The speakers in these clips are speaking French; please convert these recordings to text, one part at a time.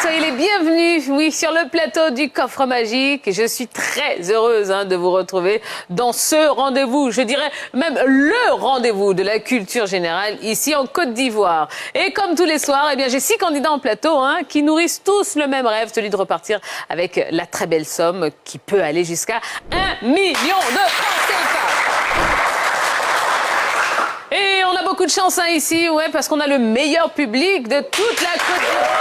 soyez les bienvenus, oui, sur le plateau du Coffre Magique. Je suis très heureuse de vous retrouver dans ce rendez-vous, je dirais même le rendez-vous de la culture générale ici en Côte d'Ivoire. Et comme tous les soirs, eh bien, j'ai 6 candidats en plateau qui nourrissent tous le même rêve, celui de repartir avec la très belle somme qui peut aller jusqu'à 1 million de francs CFA. Et on a beaucoup de chance ici, ouais, parce qu'on a le meilleur public de toute la Côte d'Ivoire.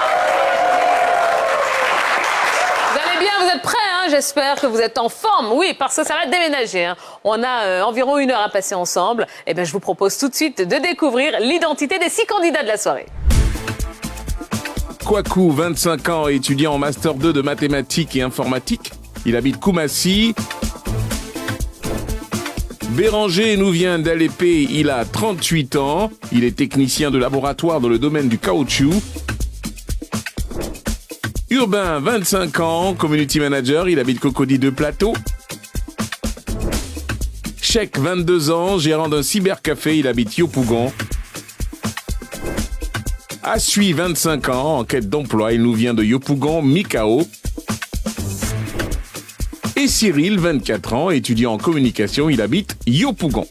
Vous allez bien, vous êtes prêts, j'espère que vous êtes en forme. Oui, parce que ça va déménager. On a environ 1 heure à passer ensemble. Eh bien, je vous propose tout de suite de découvrir l'identité des 6 candidats de la soirée. Kwaku, 25 ans, étudiant en Master 2 de mathématiques et informatique. Il habite Koumassi. Béranger nous vient d'Alépé, il a 38 ans. Il est technicien de laboratoire dans le domaine du caoutchouc. Urbain, 25 ans, community manager, il habite Cocody de Plateau. Cheikh, 22 ans, gérant d'un cybercafé, il habite Yopougon. Asui, 25 ans, en quête d'emploi, il nous vient de Yopougon, Mikao. Et Cyril, 24 ans, étudiant en communication, il habite Yopougon.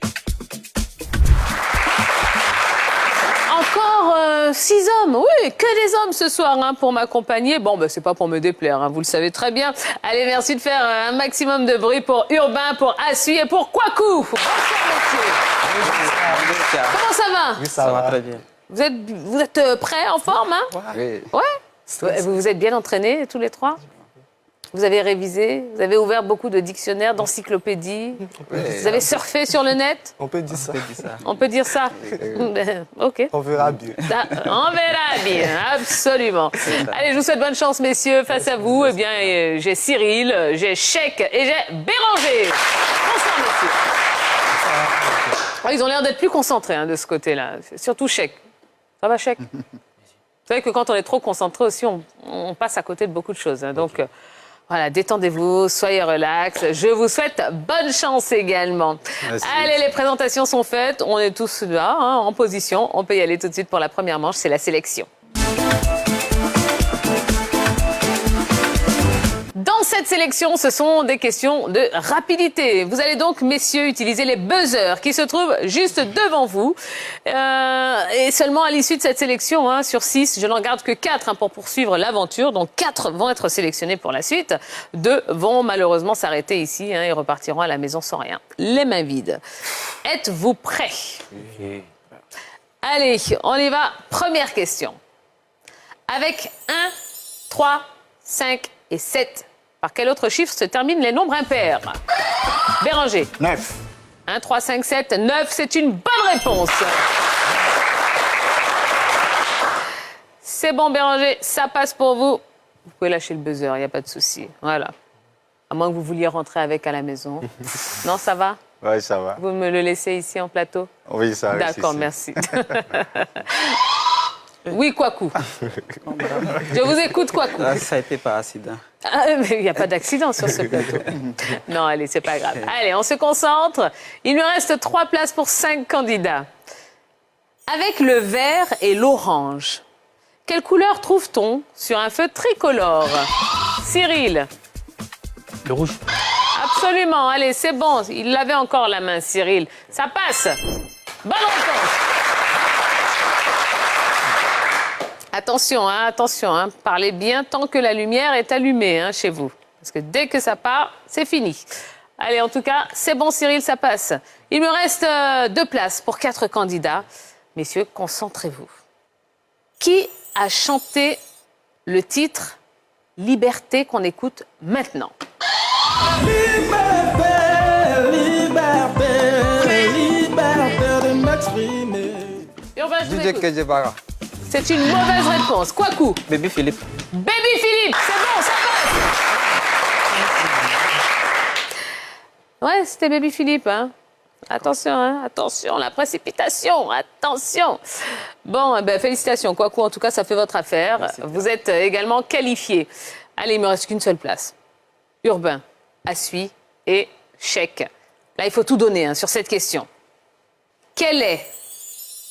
Encore 6 hommes, oui, que des hommes ce soir pour m'accompagner. Bon, c'est pas pour me déplaire, vous le savez très bien. Allez, merci de faire un maximum de bruit pour Urbain, pour Asui et pour Kwaku. Bonsoir, messieurs. Comment ça va? Oui, ça va très bien. Vous êtes prêts, en forme, Oui. Ouais. Vous êtes bien entraînés, tous les 3? Vous avez révisé, vous avez ouvert beaucoup de dictionnaires, d'encyclopédies. Vous avez surfé sur le net. On peut dire ça. On peut dire ça. Ok. On verra bien. On verra bien, absolument. Allez, je vous souhaite bonne chance, messieurs. Face à vous, eh bien, j'ai Cyril, j'ai Cheikh et j'ai Béranger. Bonsoir, messieurs. Ils ont l'air d'être plus concentrés de ce côté-là. Surtout Cheikh. Ça va, Cheikh? Vous savez que quand on est trop concentré aussi, on passe à côté de beaucoup de choses. Donc, voilà, détendez-vous, soyez relax. Je vous souhaite bonne chance également. Merci. Allez, les présentations sont faites. On est tous là, en position. On peut y aller tout de suite pour la première manche. C'est la sélection. Dans cette sélection, ce sont des questions de rapidité. Vous allez donc, messieurs, utiliser les buzzers qui se trouvent juste devant vous. Et seulement à l'issue de cette sélection, sur 6, je n'en garde que 4 pour poursuivre l'aventure. Donc 4 vont être sélectionnés pour la suite. 2 vont malheureusement s'arrêter ici et repartiront à la maison sans rien. Les mains vides. Êtes-vous prêts? Oui. Allez, on y va. Première question. Avec 1, 3, 5 et 7, par quel autre chiffre se terminent les nombres impairs? Béranger. 9. 1, 3, 5, 7, 9, c'est une bonne réponse. C'est bon, Béranger, ça passe pour vous. Vous pouvez lâcher le buzzer, il n'y a pas de souci. Voilà. À moins que vous vouliez rentrer avec à la maison. Non, ça va? Oui, ça va. Vous me le laissez ici en plateau? Oui, ça va. D'accord, merci. Oui, Kwaku. Je vous écoute, Kwaku. Ça a été par accident. Il n'y a pas d'accident sur ce plateau. Non, allez, c'est pas grave. Allez, on se concentre. Il me reste 3 places pour 5 candidats. Avec le vert et l'orange, quelle couleur trouve-t-on sur un feu tricolore? Cyril. Le rouge. Absolument. Allez, c'est bon. Il l'avait encore la main, Cyril. Ça passe. Bonne réponse. Attention, attention, parlez bien tant que la lumière est allumée chez vous. Parce que dès que ça part, c'est fini. Allez, en tout cas, c'est bon, Cyril, ça passe. Il me reste 2 places pour 4 candidats. Messieurs, concentrez-vous. Qui a chanté le titre « Liberté » qu'on écoute maintenant? Liberté, liberté, liberté de m'exprimer. Urbain, je vous DJ écoute. Kejebara. C'est une mauvaise réponse. Kwaku. Baby Philippe. Baby Philippe, c'est bon, ça passe. Ouais, c'était Baby Philippe. Attention, attention, la précipitation, attention. Bon, félicitations. Kwaku, en tout cas, ça fait votre affaire. Merci. Vous êtes également qualifiés. Allez, il me reste qu'une seule place. Urbain, Asui et Cheikh. Là, il faut tout donner sur cette question. Quelle est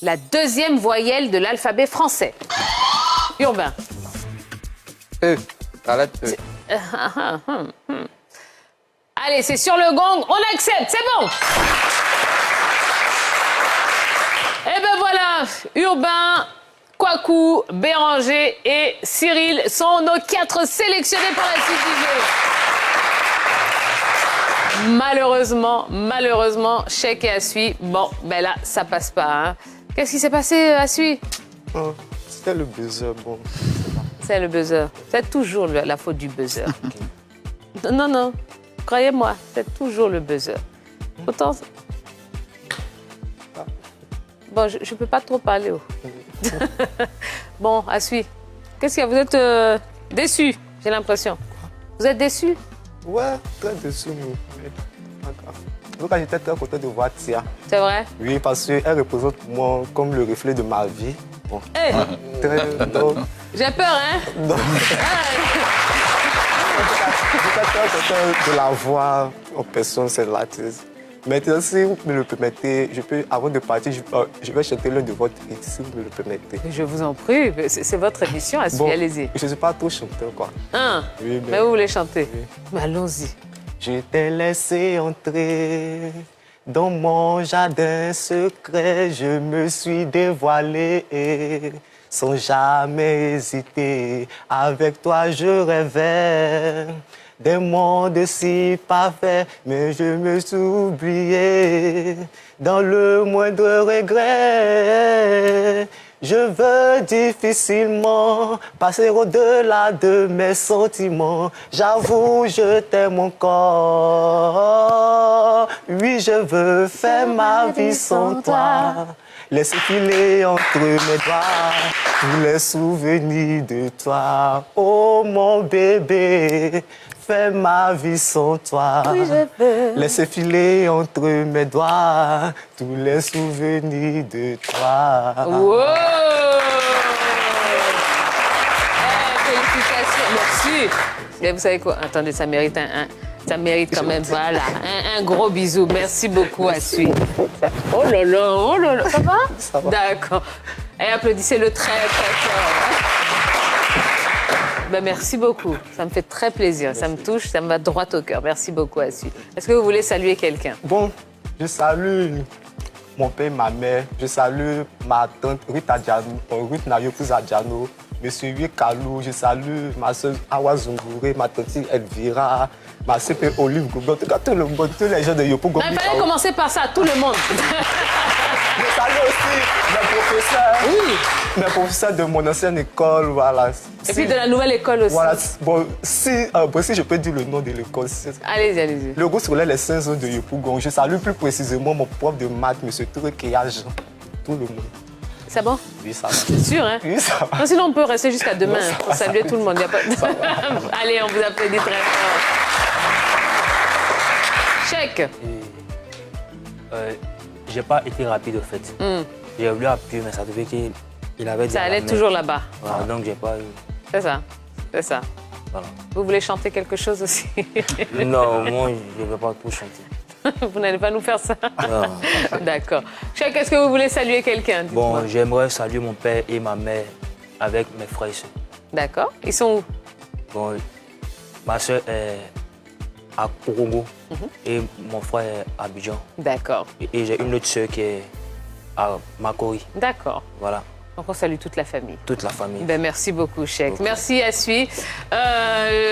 la 2e voyelle de l'alphabet français? Urbain. Arrête. Allez, c'est sur le gong, on accepte, c'est bon. Et ben voilà, Urbain, Kouakou, Béranger et Cyril sont nos 4 sélectionnés pour la suite du jeu. Malheureusement, Cheick et Asui, bon, ben là, ça passe pas. Hein. Qu'est-ce qui s'est passé, Asui? Oh, c'était le buzzer, bon. C'est le buzzer. C'est toujours la faute du buzzer. Non, croyez-moi, c'est toujours le buzzer. Pourtant... Bon, je ne peux pas trop parler. Bon, Asui, qu'est-ce qu'il y a? Vous êtes déçu, j'ai l'impression. Vous êtes déçu? Ouais, très déçu, mais pas grave. En tout cas, j'étais très content de voir Tia. C'est vrai? Oui, parce qu'elle représente pour moi comme le reflet de ma vie. Bon. Hey. Donc, j'ai peur, hein? Donc, j'étais très content de la voir en personne, cette artiste. Maintenant, si vous me le permettez, avant de partir, je vais chanter l'un de votre hit, si vous me le permettez. Je vous en prie, c'est votre émission, Asui, bon, allez-y. Je ne suis pas trop chanteur, quoi. Hein? Oui, mais vous voulez chanter? Oui. Mais allons-y. Je t'ai laissé entrer dans mon jardin secret, je me suis dévoilé sans jamais hésiter. Avec toi, je rêvais des mondes si parfaits, mais je me suis oublié dans le moindre regret. Je veux difficilement passer au-delà de mes sentiments. J'avoue, je t'aime encore. Oui, je veux faire ma vie sans toi. Laisse filer entre mes doigts tous les souvenirs de toi. Oh mon bébé, fais ma vie sans toi. Oui, je veux. Laisse filer entre mes doigts tous les souvenirs de toi. Wow! Félicitations, merci. Mais vous savez quoi? Attendez, ça mérite ça mérite quand même, voilà, un gros bisou. Merci beaucoup, Asui. Oh là là, ça va? Ça va. D'accord. Et applaudissez-le très, très fort. Ben, merci beaucoup, ça me fait très plaisir, merci. Ça me touche, ça me va droit au cœur. Merci beaucoup, Asui. Est-ce que vous voulez saluer quelqu'un? Bon, je salue mon père et ma mère, je salue ma tante Ruth Nayopouz Adjano, monsieur Yue Kalou, je salue ma soeur Awa Zungouré, ma tante Elvira, ma soeur Olive Goubon, en tout cas tout le monde, tous les gens de Yopo Gombi. Il fallait commencer par ça, tout le monde. Je salue aussi mes professeurs, oui. Mes professeurs de mon ancienne école, voilà. Et puis de la nouvelle école aussi. Voilà, bon, si je peux dire le nom de l'école. Allez-y. Le groupe scolaire Les 5 ans de Yopougon. Je salue plus précisément mon prof de maths, M. Touré Kéage. Tout le monde. C'est bon? Oui, ça va. C'est sûr, hein? Oui, ça va. Non, sinon, on peut rester jusqu'à demain Non, pour saluer tout le monde. Y a pas... Allez, on vous applaudit très fort. Cheick. J'ai pas été rapide, au fait. J'ai voulu appuyer, mais ça devait qu'il avait dit. Ça allait toujours là-bas. Voilà, donc j'ai pas eu. C'est ça. Voilà. Vous voulez chanter quelque chose aussi? Non, moi, je ne vais pas trop chanter. Vous n'allez pas nous faire ça? Non. D'accord. Cheick, est-ce que vous voulez saluer quelqu'un? Bon, j'aimerais saluer mon père et ma mère avec mes frères et soeurs. D'accord. Ils sont où? Bon, ma soeur est à Kourougo et mon frère est à Abidjan. D'accord. Et j'ai une autre soeur qui est à Makori. D'accord. Voilà. Donc on salue toute la famille. Toute la famille. Ben, merci beaucoup, Cheick. Merci, Asui.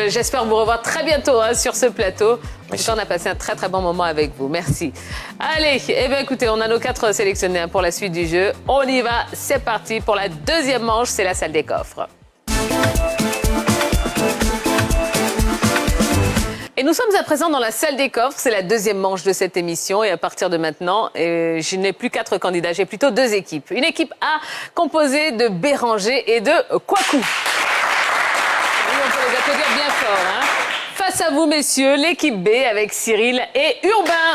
J'espère vous revoir très bientôt sur ce plateau. En tout cas, on a passé un très très bon moment avec vous. Merci. Allez, écoutez, on a nos 4 sélectionnés pour la suite du jeu. On y va, c'est parti pour la deuxième manche, c'est la salle des coffres. Et nous sommes à présent dans la salle des coffres. C'est la deuxième manche de cette émission. Et à partir de maintenant, je n'ai plus 4 candidats, j'ai plutôt 2 équipes. Une équipe A composée de Béranger et de Kouakou. Oui, on peut les applaudir bien fort. Hein. Face à vous, messieurs, l'équipe B avec Cyril et Urbain.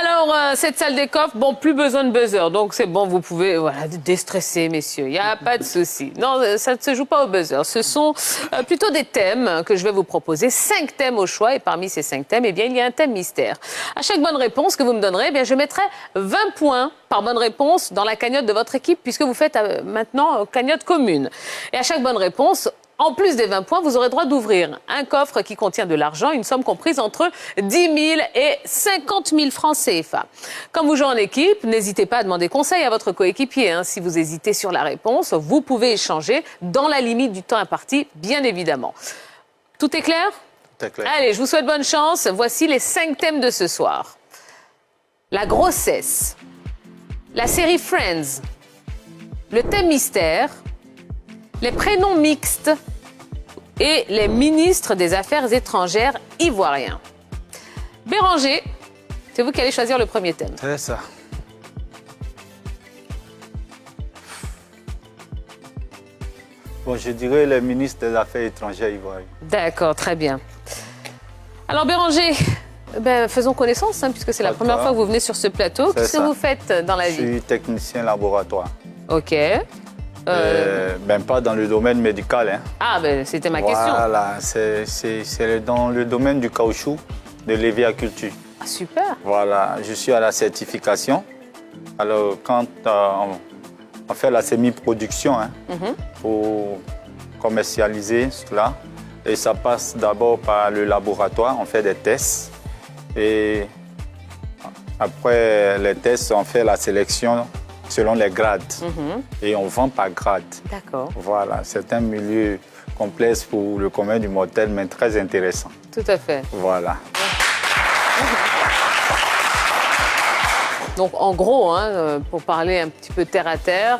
Alors, cette salle des coffres, bon, plus besoin de buzzer. Donc, c'est bon, vous pouvez déstresser, messieurs. Il n'y a pas de souci. Non, ça ne se joue pas au buzzer. Ce sont plutôt des thèmes que je vais vous proposer. 5 thèmes au choix. Et parmi ces 5 thèmes, eh bien, il y a un thème mystère. À chaque bonne réponse que vous me donnerez, eh bien, je mettrai 20 points par bonne réponse dans la cagnotte de votre équipe, puisque vous faites maintenant cagnotte commune. Et à chaque bonne réponse, en plus des 20 points, vous aurez droit d'ouvrir un coffre qui contient de l'argent, une somme comprise entre 10 000 et 50 000 francs CFA. Comme vous jouez en équipe, n'hésitez pas à demander conseil à votre coéquipier. Si vous hésitez sur la réponse, vous pouvez échanger dans la limite du temps imparti, bien évidemment. Tout est clair? Tout est clair. Allez, je vous souhaite bonne chance. Voici les 5 thèmes de ce soir. La grossesse, la série Friends, le thème mystère, les prénoms mixtes et les ministres des Affaires étrangères ivoiriens. Béranger, c'est vous qui allez choisir le premier thème. C'est ça. Bon, je dirais les ministres des Affaires étrangères ivoiriens. D'accord, très bien. Alors Béranger, faisons connaissance, puisque c'est la première fois que vous venez sur ce plateau. Qu'est-ce que vous faites dans la vie? Je suis technicien laboratoire. Ok. Pas dans le domaine médical. Ah, c'était ma question. Voilà, c'est dans le domaine du caoutchouc, de l'éviaculture. Ah, super. Voilà, je suis à la certification. Alors, quand on fait la semi-production pour commercialiser cela, et ça passe d'abord par le laboratoire, on fait des tests. Et après les tests, on fait la sélection selon les grades. Et on vend par grade. D'accord. Voilà, c'est un milieu complexe pour le commun du mortel, mais très intéressant. Tout à fait. Voilà. Donc, en gros, pour parler un petit peu terre à terre,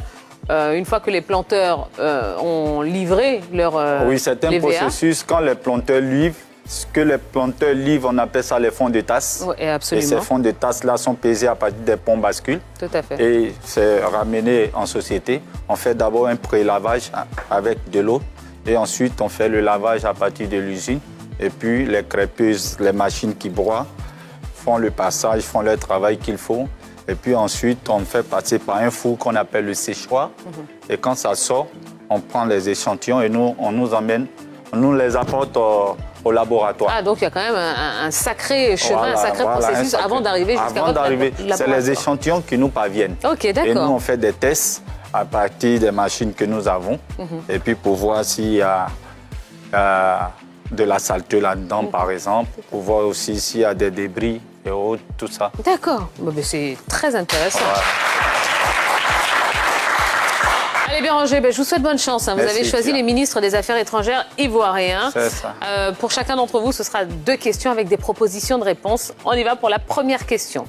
une fois que les planteurs ont livré leur oui, c'est un processus. Quand les planteurs livrent, ce que les planteurs livrent, on appelle ça les fonds de tasse. Oui, absolument. Et ces fonds de tasse-là sont pesés à partir des pompes bascules. Tout à fait. Et c'est ramené en société. On fait d'abord un pré-lavage avec de l'eau. Et ensuite, on fait le lavage à partir de l'usine. Et puis, les crêpeuses, les machines qui broient, font le passage, font le travail qu'il faut. Et puis ensuite, on fait passer par un four qu'on appelle le séchoir. Et quand ça sort, on prend les échantillons et on nous les apporte au laboratoire. Ah, donc il y a quand même un sacré chemin, un sacré processus avant d'arriver jusqu'à votre laboratoire. C'est les échantillons qui nous parviennent. Ok, d'accord. Et nous, on fait des tests à partir des machines que nous avons. Et puis pour voir s'il y a de la saleté là-dedans, par exemple. Pour voir aussi s'il y a des débris et autres, tout ça. D'accord. C'est très intéressant. Allez, Béranger, je vous souhaite bonne chance. Vous avez choisi les ministres des Affaires étrangères ivoiriens. C'est ça. Pour chacun d'entre vous, ce sera 2 questions avec des propositions de réponse. On y va pour la première question.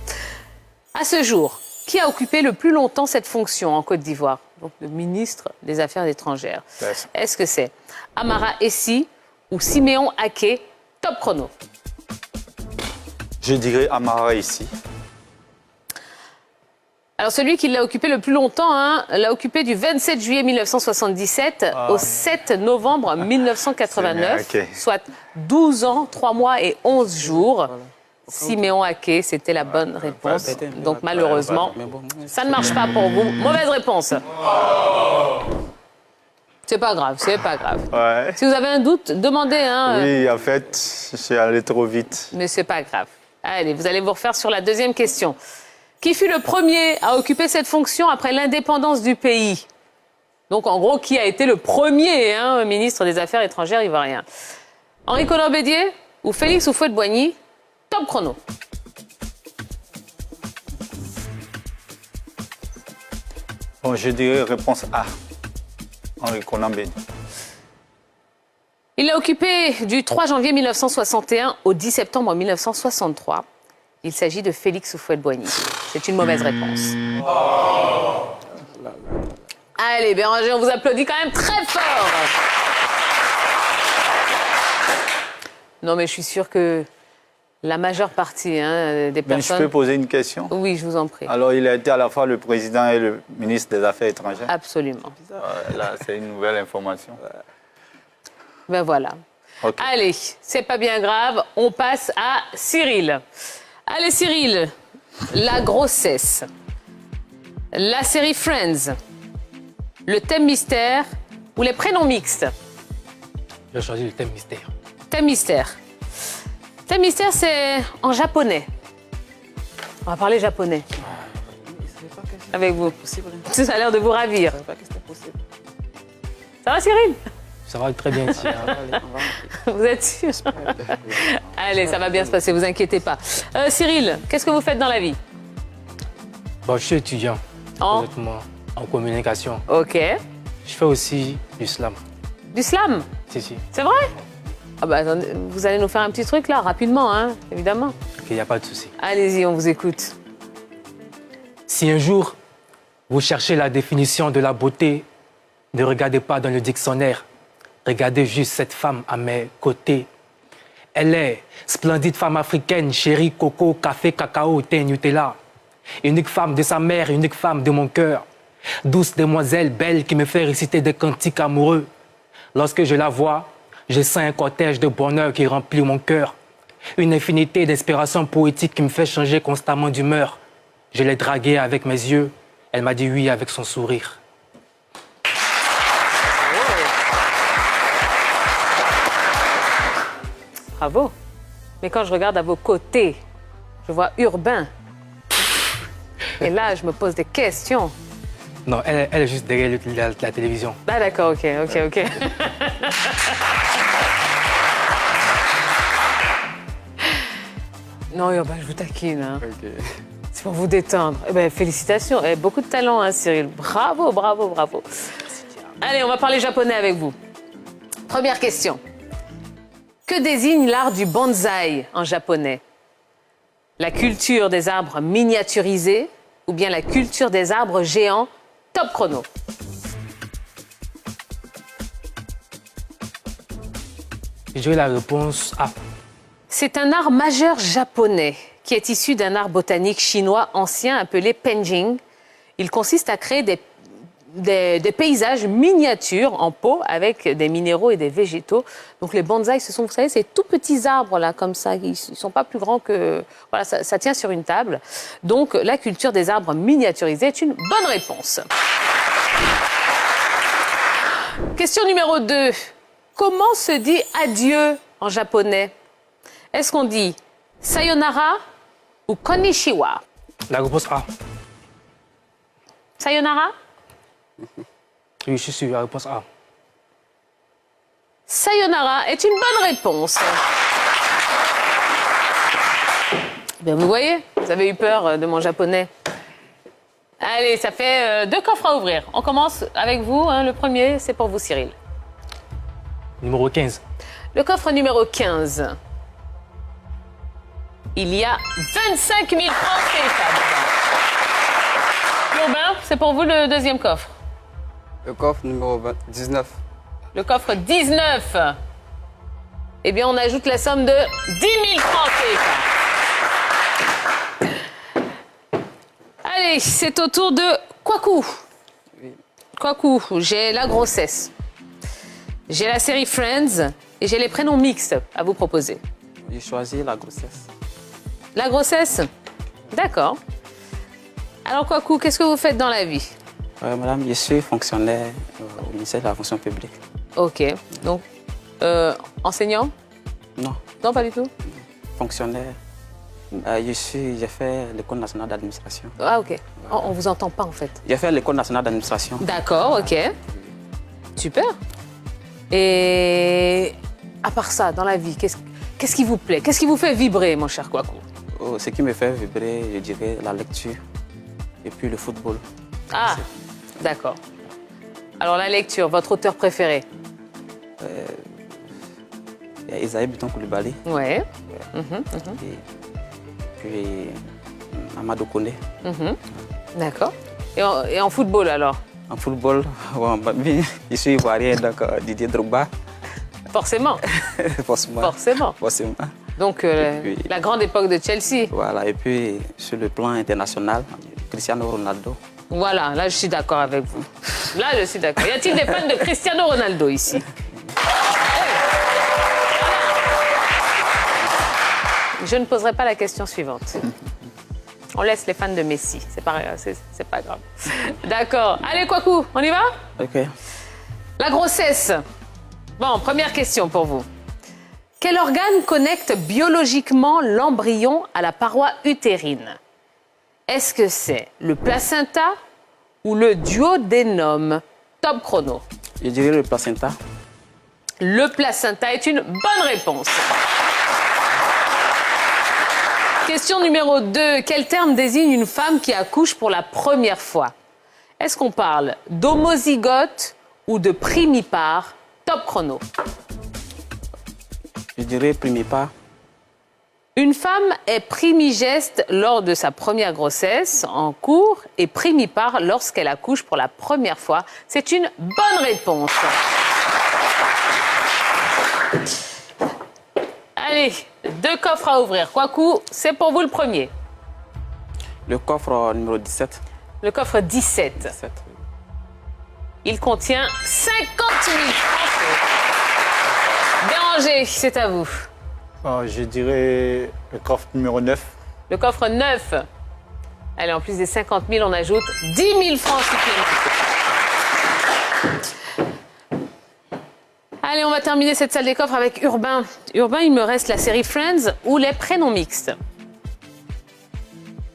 À ce jour, qui a occupé le plus longtemps cette fonction en Côte d'Ivoire? Donc, le ministre des Affaires étrangères. Est-ce que c'est Amara Essi ou Siméon Aké? Top chrono. Je dirais Amara Essi. Alors, celui qui l'a occupé le plus longtemps, l'a occupé du 27 juillet 1977 au 7 novembre 1989, soit 12 ans, 3 mois et 11 jours. Siméon Aké, c'était la bonne réponse. Donc, malheureusement, ça ne marche pas pour vous. Mauvaise réponse. C'est pas grave, c'est pas grave. Ouais. Si vous avez un doute, demandez. Oui, en fait, je suis allé trop vite. Mais c'est pas grave. Allez, vous allez vous refaire sur la deuxième question. Qui fut le premier à occuper cette fonction après l'indépendance du pays? Donc, en gros, qui a été le premier ministre des Affaires étrangères ivoirien? Henri Konan-Bédier ou Félix Houphouët-Boigny? Top chrono. Bon, je dirais réponse A. Henri Konan-Bédier. Il l'a occupé du 3 janvier 1961 au 10 septembre 1963. Il s'agit de Félix Houphouët-Boigny. C'est une mauvaise réponse. Allez, Béranger, on vous applaudit quand même très fort. Non, mais je suis sûre que la majeure partie des personnes... Je peux poser une question? Oui, je vous en prie. Alors, il a été à la fois le président et le ministre des Affaires étrangères? Absolument. Là, c'est une nouvelle information. Ben voilà. Okay. Allez, c'est pas bien grave, on passe à Cyril. Allez, Cyril, la grossesse, la série Friends, le thème mystère ou les prénoms mixtes? J'ai choisi le thème mystère. Thème mystère. Thème mystère, c'est en japonais. On va parler japonais. Avec vous. Ça a l'air de vous ravir. Ça va, Cyril? Ça va très bien ici. Vous êtes sûr? Allez, ça va bien se passer, vous inquiétez pas. Cyril, qu'est-ce que vous faites dans la vie? Bon, je suis étudiant, En? honnêtement, en communication. Ok. Je fais aussi du slam. Du slam? Si. C'est vrai? Ah bah attendez, vous allez nous faire un petit truc là, rapidement, hein, évidemment. Ok, il n'y a pas de souci. Allez-y, on vous écoute. Si un jour, vous cherchez la définition de la beauté, ne regardez pas dans le dictionnaire. Regardez juste cette femme à mes côtés. Elle est splendide femme africaine, chérie, coco, café, cacao, thé, Nutella. Unique femme de sa mère, unique femme de mon cœur. Douce demoiselle belle qui me fait réciter des cantiques amoureux. Lorsque je la vois, je sens un cortège de bonheur qui remplit mon cœur. Une infinité d'inspiration poétique qui me fait changer constamment d'humeur. Je l'ai draguée avec mes yeux. Elle m'a dit oui avec son sourire. Bravo. Mais quand je regarde à vos côtés, je vois urbain. Et là, je me pose des questions. Non, elle est juste derrière la télévision. Ah d'accord, ok. Non, urbain, je vous taquine. Hein. C'est pour vous détendre. Eh ben, félicitations. Beaucoup de talent, hein, Cyril. Bravo. Allez, on va parler japonais avec vous. Première question. Que désigne l'art du bonsaï en japonais? La culture des arbres miniaturisés ou bien la culture des arbres géants? Top chrono. Je dirais la réponse A. C'est un art majeur japonais qui est issu d'un art botanique chinois ancien appelé penjing. Il consiste à créer des paysages miniatures en pot avec des minéraux et des végétaux. Donc les bonsaïs, ce sont, vous savez, ces tout petits arbres là comme ça, ils ne sont pas plus grands que... Voilà, ça tient sur une table. Donc la culture des arbres miniaturisés est une bonne réponse. Question numéro 2. Comment se dit adieu en japonais? Est-ce qu'on dit sayonara ou konnichiwa? La réponse A. Sayonara? Oui, je suis sûr, la réponse A. Sayonara est une bonne réponse. Bien, vous voyez, vous avez eu peur de mon japonais. Allez, ça fait 2 coffres à ouvrir. On commence avec vous. Hein, le premier, c'est pour vous, Cyril. Numéro 15. Le coffre numéro 15. Il y a 25 000 francs CFA dedans. Urbain, c'est pour vous le deuxième coffre. Le coffre numéro 19. Le coffre 19. Eh bien, on ajoute la somme de 10 000 francs CFA. Allez, c'est au tour de Kwaku. Kwaku, j'ai la grossesse. J'ai la série Friends et j'ai les prénoms mixtes à vous proposer. J'ai choisi la grossesse. La grossesse? D'accord. Alors, Kwaku, qu'est-ce que vous faites dans la vie? Madame, je suis fonctionnaire au ministère de la fonction publique. Ok. Donc, enseignant? Non, Non, pas du tout. fonctionnaire. J'ai fait l'école nationale d'administration. Ah, ok. On vous entend pas, en fait. J'ai fait l'école nationale d'administration. D'accord, ok. Super. Et à part ça, dans la vie, qu'est-ce qui vous plaît? Qu'est-ce qui vous fait vibrer, mon cher Kwaku? Ce qui me fait vibrer, je dirais, la lecture et puis le football. Ah, d'accord. Alors, la lecture, votre auteur préféré? Il y a Isaïe Buton Koulibaly Ouais. et puis Amadou Kone. D'accord. Et en football, alors? En football, bon, je suis ivoirien, donc Didier Drogba, Forcément. forcément. Donc, puis- la grande époque de Chelsea. Voilà, et puis sur le plan international, Cristiano Ronaldo. Voilà, là, je suis d'accord avec vous. Là, je suis d'accord. Y a-t-il des fans de Cristiano Ronaldo ici? Je ne poserai pas la question suivante. On laisse les fans de Messi, c'est pas grave. D'accord. Allez, Kouakou, on y va? Ok. La grossesse. Bon, première question pour vous. Quel organe connecte biologiquement l'embryon à la paroi utérine? Est-ce que c'est le placenta ou le duodénum? Top chrono. Je dirais le placenta. Le placenta est une bonne réponse. Question numéro 2. Quel terme désigne une femme qui accouche pour la première fois? Est-ce qu'on parle d'homozygote ou de primipare? Top chrono. Je dirais primipare. Une femme est primigeste lors de sa première grossesse en cours et primipare lorsqu'elle accouche pour la première fois. C'est une bonne réponse. Allez, 2 coffres à ouvrir. Kouakou, c'est pour vous le premier. Le coffre numéro 17. Le coffre 17. 17. Il contient 50 000 francs. Béranger, c'est à vous. Je dirais le coffre numéro 9. Le coffre 9. Allez, en plus des 50 000, on ajoute 10 000 francs supplémentaires. Allez, on va terminer cette salle des coffres avec Urbain. Urbain, il me reste la série Friends ou les prénoms mixtes.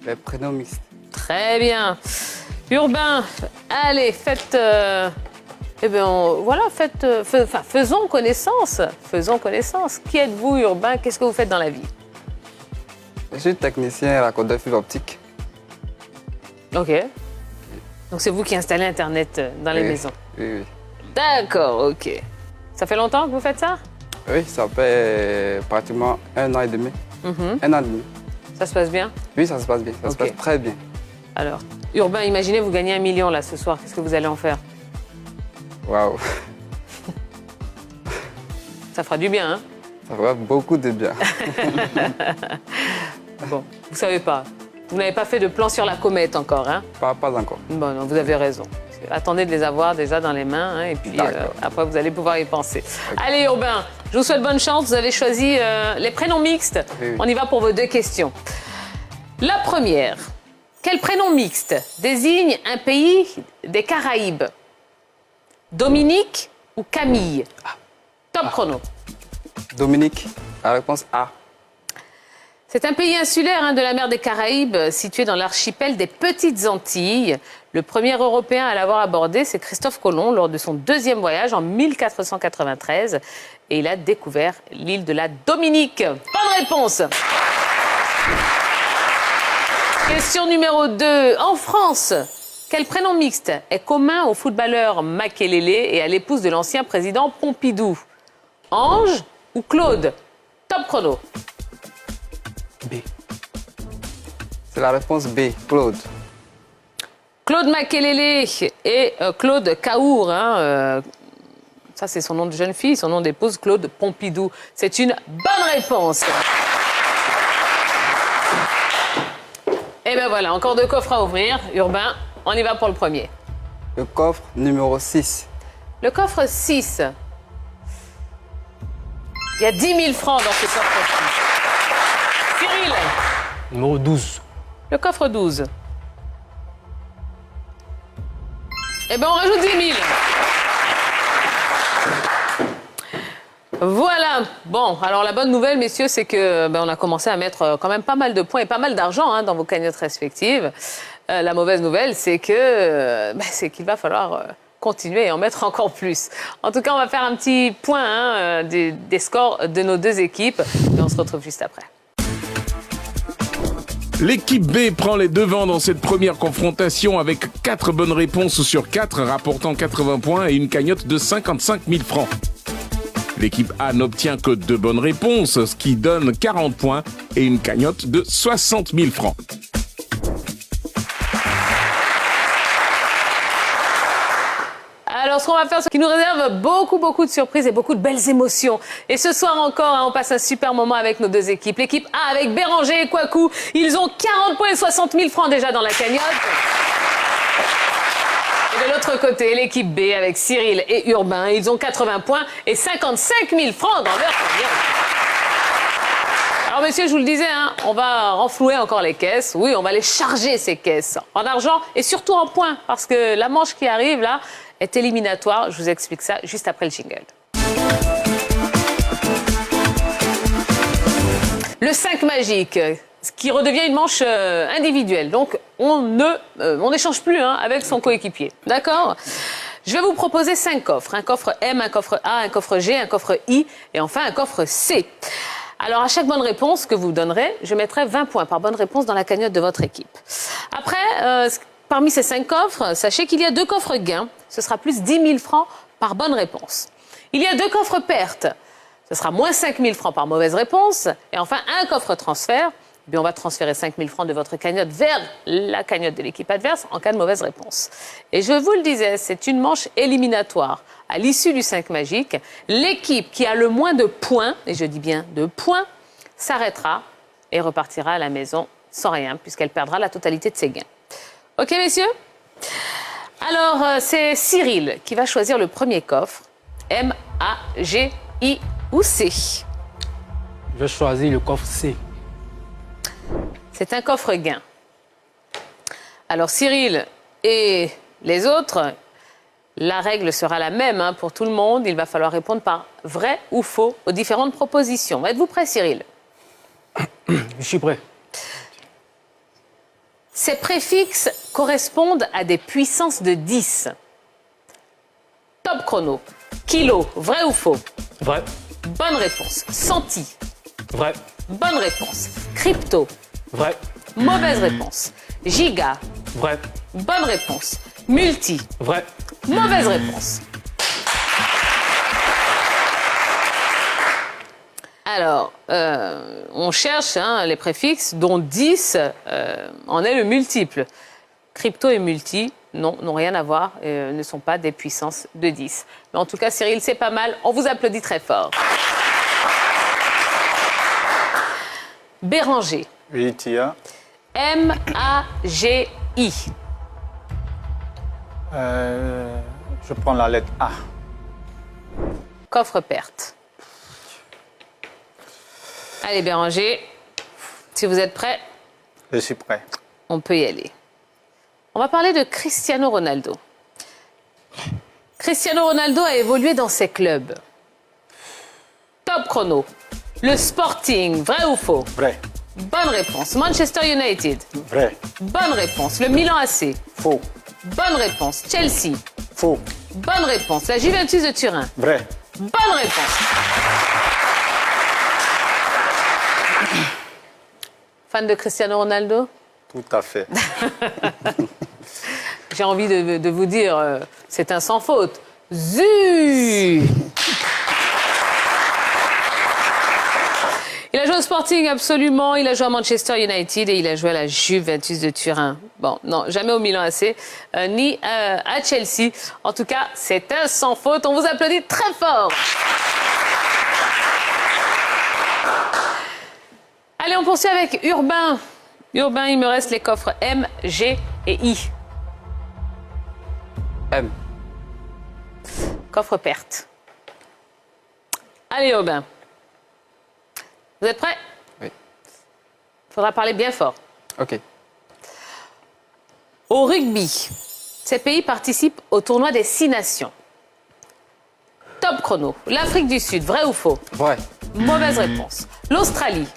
Les prénoms mixtes. Très bien. Urbain, allez, faites... faisons connaissance. Faisons connaissance. Qui êtes-vous, Urbain? Qu'est-ce que vous faites dans la vie? Je suis technicien raccordeur fibre optique. Ok. Donc c'est vous qui installez Internet dans les Oui, maisons. Oui. D'accord, ok. Ça fait longtemps que vous faites ça? Oui, ça fait pratiquement 1 an et demi. 1 an et demi. Ça se passe bien? Oui, ça se passe bien. Ça se Ok. passe très bien. Alors, Urbain, imaginez, vous gagnez 1 million là ce soir. Qu'est-ce que vous allez en faire? Waouh. Ça fera du bien, hein? Ça fera beaucoup de bien. Bon, vous savez pas. Vous n'avez pas fait de plan sur la comète encore, hein? Pas encore. Bon, non, vous avez raison. Attendez de les avoir déjà dans les mains, hein, et puis après, vous allez pouvoir y penser. Allez, Urbain, je vous souhaite bonne chance. Vous avez choisi les prénoms mixtes. Oui. On y va pour vos 2 questions. La première. Quel prénom mixte désigne un pays des Caraïbes? Dominique ou Camille? Top chrono. Dominique, la réponse A. C'est un pays insulaire hein, de la mer des Caraïbes, situé dans l'archipel des Petites Antilles. Le premier Européen à l'avoir abordé, c'est Christophe Colomb, lors de son 2e voyage en 1493. Et il a découvert l'île de la Dominique. Bonne réponse. Question numéro 2. En France, quel prénom mixte est commun au footballeur Makelele et à l'épouse de l'ancien président Pompidou? Ange ou Claude? Top chrono. B. C'est la réponse B, Claude. Claude Makelele et Claude Caour. Hein, ça, c'est son nom de jeune fille, son nom d'épouse, Claude Pompidou. C'est une bonne réponse. Et bien voilà, encore 2 coffres à ouvrir. Urbain, on y va pour le premier. Le coffre numéro 6. Le coffre 6. Il y a 10 000 francs dans ce coffre 6. Cyril, Numéro 12. le coffre 12. Eh bien, on rajoute 10 000. Voilà. Bon, alors la bonne nouvelle, messieurs, c'est que on a commencé à mettre quand même pas mal de points et pas mal d'argent hein, dans vos cagnottes respectives. La mauvaise nouvelle, c'est que qu'il va falloir continuer et en mettre encore plus. En tout cas, on va faire un petit point hein, des scores de nos 2 équipes et on se retrouve juste après. L'équipe B prend les devants dans cette première confrontation avec 4 bonnes réponses sur 4, rapportant 80 points et une cagnotte de 55 000 francs. L'équipe A n'obtient que 2 bonnes réponses, ce qui donne 40 points et une cagnotte de 60 000 francs. Alors, ce qu'on va faire, c'est qu'il nous réserve beaucoup de surprises et beaucoup de belles émotions. Et ce soir encore, hein, on passe un super moment avec nos 2 équipes. L'équipe A avec Béranger et Kouakou, ils ont 40 points et 60 000 francs déjà dans la cagnotte. Et de l'autre côté, l'équipe B avec Cyril et Urbain, ils ont 80 points et 55 000 francs dans leur cagnotte. Alors, messieurs, je vous le disais, hein, on va renflouer encore les caisses. Oui, on va les charger, ces caisses, en argent et surtout en points, parce que la manche qui arrive, là, est éliminatoire. Je vous explique ça juste après le jingle. Le 5 magique, qui redevient une manche individuelle. Donc, on n'échange plus hein, avec son coéquipier. D'accord ? Je vais vous proposer 5 coffres. Un coffre M, un coffre A, un coffre G, un coffre I et enfin un coffre C. Alors, à chaque bonne réponse que vous donnerez, je mettrai 20 points par bonne réponse dans la cagnotte de votre équipe. Après, parmi ces 5 coffres, sachez qu'il y a 2 coffres gains. Ce sera plus 10 000 francs par bonne réponse. Il y a 2 coffres pertes. Ce sera moins 5 000 francs par mauvaise réponse. Et enfin, un coffre transfert. Eh bien, on va transférer 5 000 francs de votre cagnotte vers la cagnotte de l'équipe adverse en cas de mauvaise réponse. Et je vous le disais, c'est une manche éliminatoire. À l'issue du 5 magique, l'équipe qui a le moins de points, et je dis bien de points, s'arrêtera et repartira à la maison sans rien, puisqu'elle perdra la totalité de ses gains. OK, messieurs ? Alors, c'est Cyril qui va choisir le premier coffre. M, A, G, I ou C ? Je choisis le coffre C. C'est un coffre gain. Alors Cyril et les autres, la règle sera la même hein, pour tout le monde. Il va falloir répondre par vrai ou faux aux différentes propositions. Êtes-vous prêt, Cyril ? Je suis prêt. Ces préfixes correspondent à des puissances de 10. Top chrono. Kilo, vrai ou faux ? Vrai. Bonne réponse. Centi. Vrai. Bonne réponse. Crypto. Vrai. Mauvaise réponse. Giga. Vrai. Bonne réponse. Multi. Vrai. Mauvaise réponse. Alors, on cherche hein, les préfixes dont 10 en est le multiple. Crypto et multi, non, n'ont rien à voir, ne sont pas des puissances de 10. Mais en tout cas, Cyril, c'est pas mal. On vous applaudit très fort. Béranger. Oui, Tia. M-A-G-I. Je prends la lettre A. Coffre perte. Allez, Béranger, si vous êtes prêts, Je suis prêt. on peut y aller. On va parler de Cristiano Ronaldo. Cristiano Ronaldo a évolué dans ses clubs. Top chrono. Le Sporting, vrai ou faux ? Vrai. Bonne réponse. Manchester United. Vrai. Bonne réponse. Le Milan AC. Faux. Bonne réponse. Chelsea. Faux. Bonne réponse. La Juventus de Turin. Vrai. Bonne réponse. Fan de Cristiano Ronaldo ? Tout à fait. J'ai envie de vous dire, c'est un sans faute. Zut ! Il a joué au Sporting, absolument. Il a joué à Manchester United et il a joué à la Juventus de Turin. Bon, non, jamais au Milan AC, ni à Chelsea. En tout cas, c'est un sans faute. On vous applaudit très fort. Allez, on poursuit avec Urbain. Urbain, il me reste les coffres M, G et I. M. Coffre perte. Allez, Urbain. Vous êtes prêts ? Oui. Il faudra parler bien fort. OK. Au rugby, ces pays participent au tournoi des 6 nations. Top chrono. L'Afrique du Sud, vrai ou faux ? Vrai. Mauvaise réponse. L'Australie,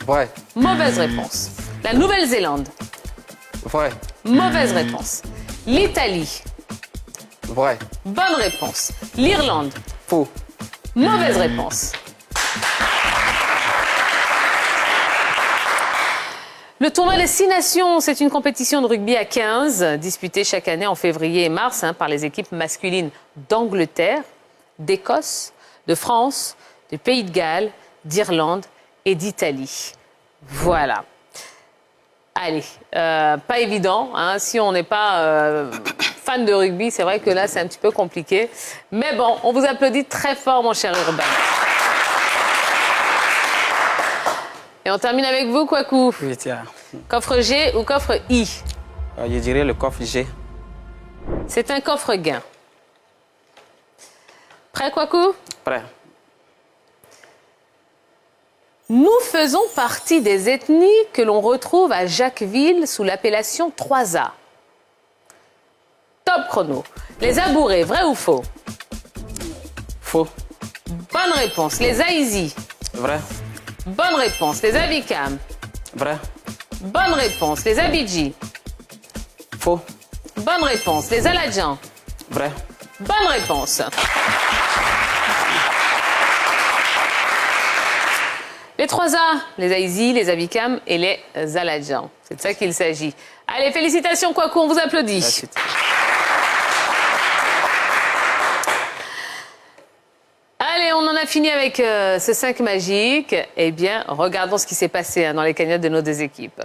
Vrai. mauvaise réponse. La Nouvelle-Zélande, Vrai. mauvaise réponse. L'Italie, Vrai. bonne réponse. L'Irlande, Faux. mauvaise réponse. Le tournoi des 6 nations, c'est une compétition de rugby à 15, disputée chaque année en février et mars par les équipes masculines d'Angleterre, d'Écosse, de France, du Pays de Galles, d'Irlande et d'Italie. Voilà. Allez, pas évident, hein, si on n'est pas fan de rugby, c'est vrai que là c'est un petit peu compliqué. Mais bon, on vous applaudit très fort, mon cher Urbain. Et on termine avec vous, Kouakou. Oui, tiens. Coffre G ou coffre I? Je dirais le coffre G. C'est un coffre gain. Prêt, Kouakou? Prêt. Nous faisons partie des ethnies que l'on retrouve à Jacquesville sous l'appellation 3A. Top chrono. Les Abourés, vrai ou faux? Faux. Bonne réponse. Les Aïzis. Vrai. Bonne réponse. Les Abikam. Vrai. Bonne réponse. Les Abidji. Faux. Bonne réponse. Les Aladjans. Vrai. Bonne réponse. Les 3A, les Aïzis, les Abikam et les Aladjans. C'est de ça qu'il s'agit. Allez, félicitations, Kwaku, on vous applaudit. Merci. Allez, on en a fini avec ce 5 magique. Eh bien, regardons ce qui s'est passé dans les cagnottes de nos deux équipes.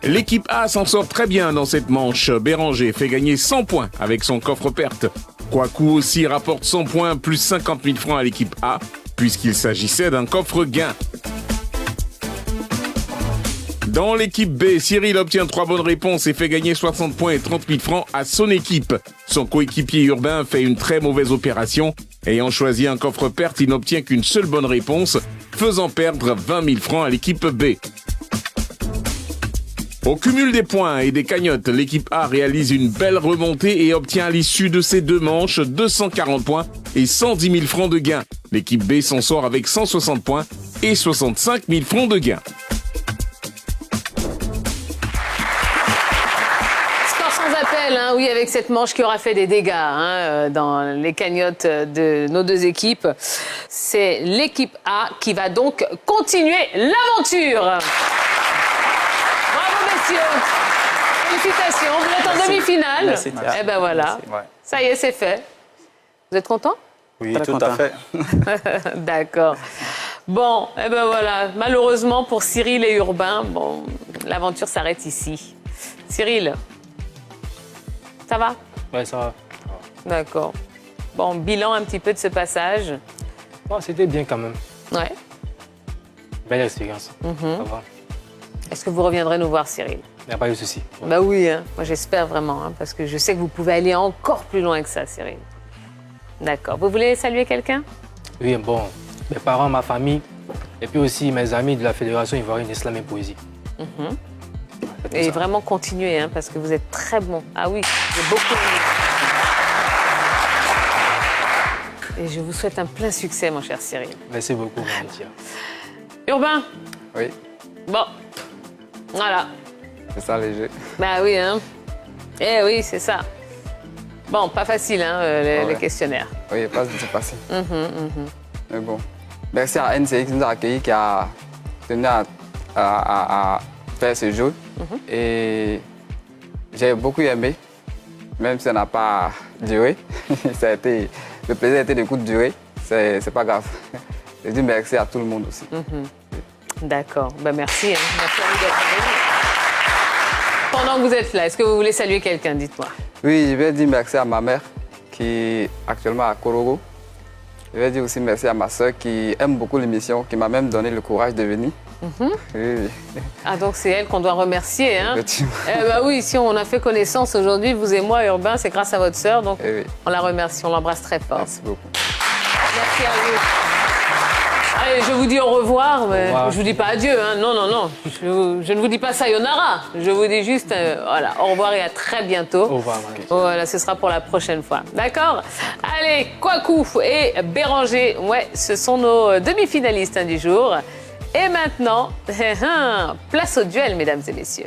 L'équipe A s'en sort très bien dans cette manche. Béranger fait gagner 100 points avec son coffre perte. Kwaku aussi rapporte 100 points plus 50 000 francs à l'équipe A, puisqu'il s'agissait d'un coffre gain. Dans l'équipe B, Cyril obtient 3 bonnes réponses et fait gagner 60 points et 30 000 francs à son équipe. Son coéquipier urbain fait une très mauvaise opération. Ayant choisi un coffre perte, il n'obtient qu'une seule bonne réponse, faisant perdre 20 000 francs à l'équipe B. Au cumul des points et des cagnottes, l'équipe A réalise une belle remontée et obtient à l'issue de ces deux manches 240 points et 110 000 francs de gain. L'équipe B s'en sort avec 160 points et 65 000 francs de gain. Score sans appel, hein, oui, avec cette manche qui aura fait des dégâts dans les cagnottes de nos deux équipes. C'est l'équipe A qui va donc continuer l'aventure. Félicitations, vous êtes en demi-finale. Merci, Tia. Eh ben voilà, Ouais. ça y est, c'est fait. Vous êtes content? Oui, Très tout content. à fait. D'accord. Bon, eh ben voilà, malheureusement pour Cyril et Urbain, bon, l'aventure s'arrête ici. Cyril, ça va? Ouais, ça va. D'accord. Bon, bilan un petit peu de ce passage. Bon, c'était bien quand même. Ouais. Belle expérience. Ça va. Est-ce que vous reviendrez nous voir, Cyril? Il n'y a pas de souci. Ouais. Bah oui, hein. Moi j'espère vraiment, hein, parce que je sais que vous pouvez aller encore plus loin que ça, Cyril. D'accord. Vous voulez saluer quelqu'un? Oui, bon, mes parents, ma famille, et puis aussi mes amis de la Fédération ivoirienne d'Islam et Poésie. C'est Et ça. vraiment continuez, hein, parce que vous êtes très bon. Ah oui, j'ai beaucoup aimé. Et je vous souhaite un plein succès, mon cher Cyril. Merci beaucoup, Marie-Tia. Urbain, Oui, bon, voilà. c'est ça les jeux. Bah oui, hein. Eh oui, c'est ça. Bon, pas facile, hein, les Ouais. questionnaires. Oui, pas du tout passé. Mais bon. Merci à NCI qui nous a accueillis, qui a tenu à faire ce jeu. Et j'ai beaucoup aimé, même si ça n'a pas duré. Le plaisir a été de courte durée. C'est pas grave. Je dis merci à tout le monde aussi. D'accord. Ben merci, hein. Merci à vous d'être venu. Pendant que vous êtes là, est-ce que vous voulez saluer quelqu'un? Dites-moi. Oui, je vais dire merci à ma mère qui est actuellement à Korogo. Je vais dire aussi merci à ma soeur qui aime beaucoup l'émission, qui m'a même donné le courage de venir. Oui. Ah, donc c'est elle qu'on doit remercier, hein? Effectivement. Eh ben oui, si on a fait connaissance aujourd'hui, vous et moi, Urbain, c'est grâce à votre sœur, donc Eh oui. on la remercie, on l'embrasse très fort. Merci beaucoup. Merci à vous. Allez, je vous dis au revoir, mais Au revoir. je vous dis pas adieu, hein. Non, non, non. Je ne vous dis pas sayonara. Je vous dis juste voilà, au revoir et à très bientôt. Au revoir, Marie. Voilà, ce sera pour la prochaine fois. D'accord? Allez, Kwaku et Béranger, ouais, ce sont nos demi-finalistes du jour. Et maintenant, place au duel, mesdames et messieurs.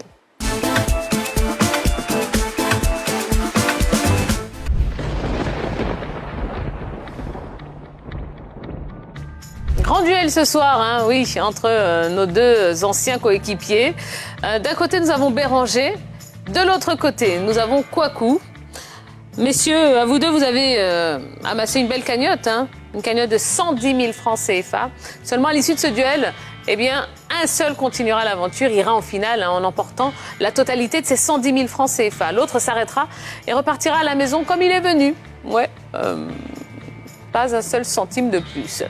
Grand duel ce soir, hein, oui, entre nos deux anciens coéquipiers. D'un côté, nous avons Béranger. De l'autre côté, nous avons Kwaku. Messieurs, à vous deux, vous avez amassé une belle cagnotte, hein, une cagnotte de 110 000 francs CFA. Seulement, à l'issue de ce duel, eh bien, un seul continuera l'aventure, ira en finale hein, en emportant la totalité de ces 110 000 francs CFA. L'autre s'arrêtera et repartira à la maison comme il est venu. Ouais, pas un seul centime de plus.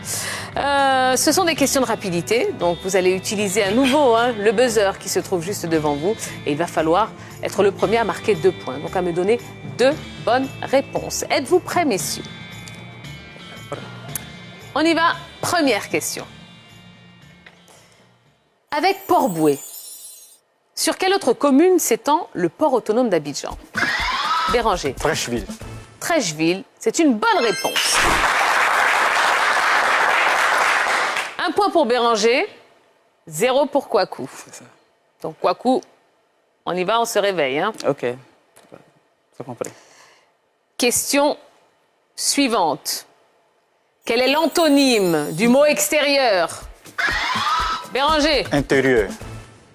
Ce sont des questions de rapidité, donc vous allez utiliser à nouveau le buzzer qui se trouve juste devant vous et il va falloir être le premier à marquer 2 points, donc à me donner 2 bonnes réponses. Êtes-vous prêts, messieurs? On y va, première question. Avec Port-Bouët, sur quelle autre commune s'étend le port autonome d'Abidjan? Béranger. Frècheville. Trècheville, c'est une bonne réponse. Un point pour Béranger, 0 pour Kouakou. C'est ça. Donc Kouakou, on y va, on se réveille. Hein. Ok. J'ai compris. Question suivante. Quel est l'antonyme du mot extérieur? Béranger. Intérieur.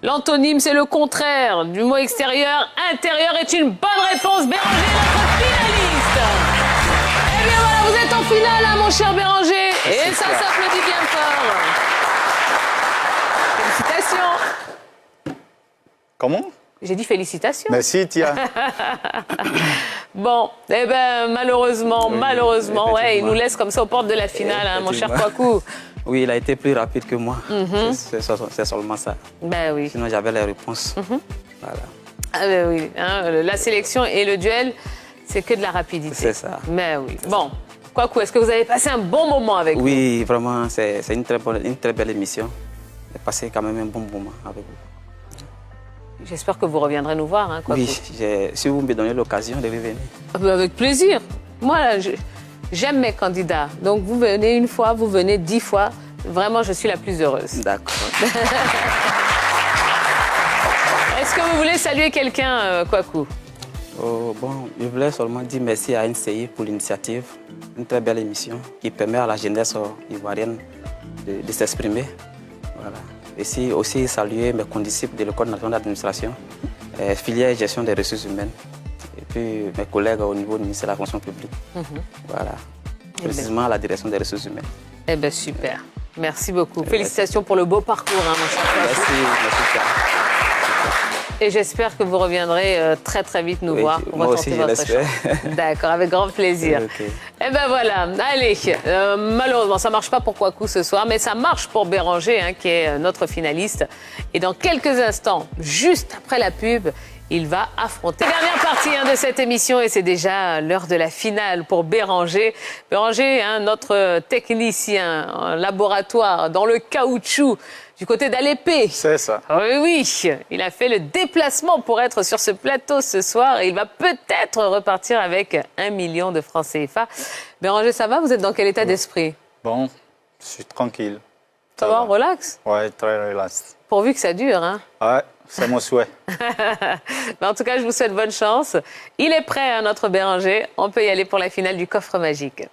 L'antonyme, c'est le contraire du mot extérieur. Intérieur est une bonne réponse. Béranger, notre finaliste. Eh bien voilà, vous êtes en finale, hein, mon cher Béranger. Et ça s'applaudit bien fort. Félicitations. Comment? J'ai dit félicitations. Merci, Tia. Bon, eh ben malheureusement, ouais, il nous laisse comme ça aux portes de la finale, hein, mon cher Kouakou. Oui, il a été plus rapide que moi. C'est seulement ça. Ben oui. Sinon, j'avais les réponses. Voilà. Ah ben oui, hein, la sélection et le duel, c'est que de la rapidité. C'est ça. Mais oui. Bon, Kouakou, est-ce que vous avez passé un bon moment avec nous? Oui, vraiment, c'est une très belle émission. J'ai passé quand même un bon moment avec vous. J'espère que vous reviendrez nous voir, hein, Kouakou. Oui, si vous me donnez l'occasion de revenir. Ah ben avec plaisir. Moi, là, j'aime mes candidats. Donc, vous venez une fois, vous venez 10 fois. Vraiment, je suis la plus heureuse. D'accord. Est-ce que vous voulez saluer quelqu'un, Kouakou? Bon, je voulais seulement dire merci à NCI pour l'initiative. Une très belle émission qui permet à la jeunesse ivoirienne de s'exprimer. Voilà. Et aussi saluer mes condisciples de l'École nationale d'administration, filière gestion des ressources humaines, et puis mes collègues au niveau du ministère de la fonction publique. Voilà. Précisément à la direction des ressources humaines. Eh bien, super. Merci beaucoup. Félicitations pour le beau parcours, hein, mon cher Kouakou. Merci. Et j'espère que vous reviendrez très très vite nous voir pour moi retenter aussi, je votre l'espère. chance. D'accord, avec grand plaisir. Ok. Et ben voilà, allez, malheureusement ça marche pas pour Kouakou ce soir, mais ça marche pour Béranger, hein, qui est notre finaliste. Et dans quelques instants, juste après la pub, il va affronter la dernière partie, hein, de cette émission, et c'est déjà l'heure de la finale pour Béranger. Béranger, hein, notre technicien en laboratoire dans le caoutchouc du côté d'Alépé. C'est ça. Oui, il a fait le déplacement pour être sur ce plateau ce soir et il va peut-être repartir avec 1 million de francs CFA. Béranger, ça va? Vous êtes dans quel état d'esprit? Bon, je suis tranquille. Ça va, relax? Ouais, très relax. Pourvu que ça dure, hein? Ouais, c'est mon souhait. Mais en tout cas, je vous souhaite bonne chance. Il est prêt, hein, notre Béranger. On peut y aller pour la finale du coffre magique.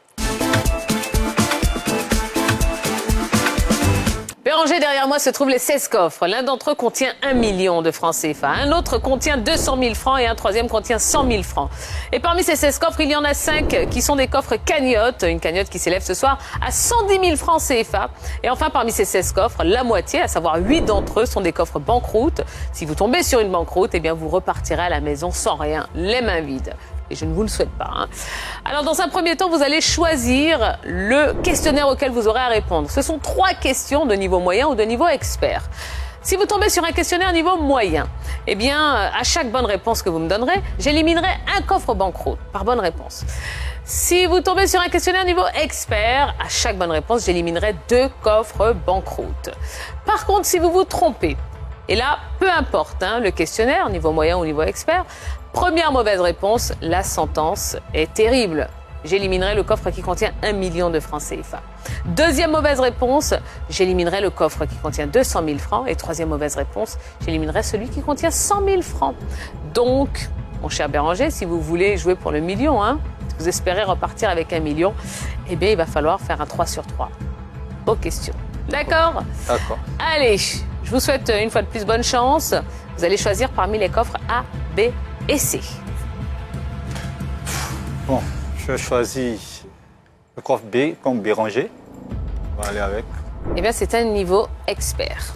Béranger, derrière moi se trouvent les 16 coffres. L'un d'entre eux contient 1 million de francs CFA. Un autre contient 200 000 francs et un troisième contient 100 000 francs. Et parmi ces 16 coffres, il y en a 5 qui sont des coffres cagnottes. Une cagnotte qui s'élève ce soir à 110 000 francs CFA. Et enfin, parmi ces 16 coffres, la moitié, à savoir 8 d'entre eux, sont des coffres banqueroute. Si vous tombez sur une banqueroute, eh bien, vous repartirez à la maison sans rien, les mains vides. Et je ne vous le souhaite pas, hein. Alors, dans un premier temps, vous allez choisir le questionnaire auquel vous aurez à répondre. Ce sont 3 questions de niveau moyen ou de niveau expert. Si vous tombez sur un questionnaire niveau moyen, eh bien, à chaque bonne réponse que vous me donnerez, j'éliminerai un coffre banqueroute par bonne réponse. Si vous tombez sur un questionnaire niveau expert, à chaque bonne réponse, j'éliminerai 2 coffres banqueroute. Par contre, si vous vous trompez, et là, peu importe, hein, le questionnaire, niveau moyen ou niveau expert, première mauvaise réponse, la sentence est terrible. J'éliminerai le coffre qui contient 1 million de francs CFA. Deuxième mauvaise réponse, j'éliminerai le coffre qui contient 200 000 francs. Et troisième mauvaise réponse, j'éliminerai celui qui contient 100 000 francs. Donc, mon cher Béranger, si vous voulez jouer pour le million, hein, si vous espérez repartir avec 1 million, eh bien, il va falloir faire un 3 sur 3. Aux questions. D'accord ? D'accord. Allez, je vous souhaite une fois de plus bonne chance. Vous allez choisir parmi les coffres A, B et C. Bon, je choisis le coffre B comme Béranger. On va aller avec. Eh bien, c'est un niveau expert.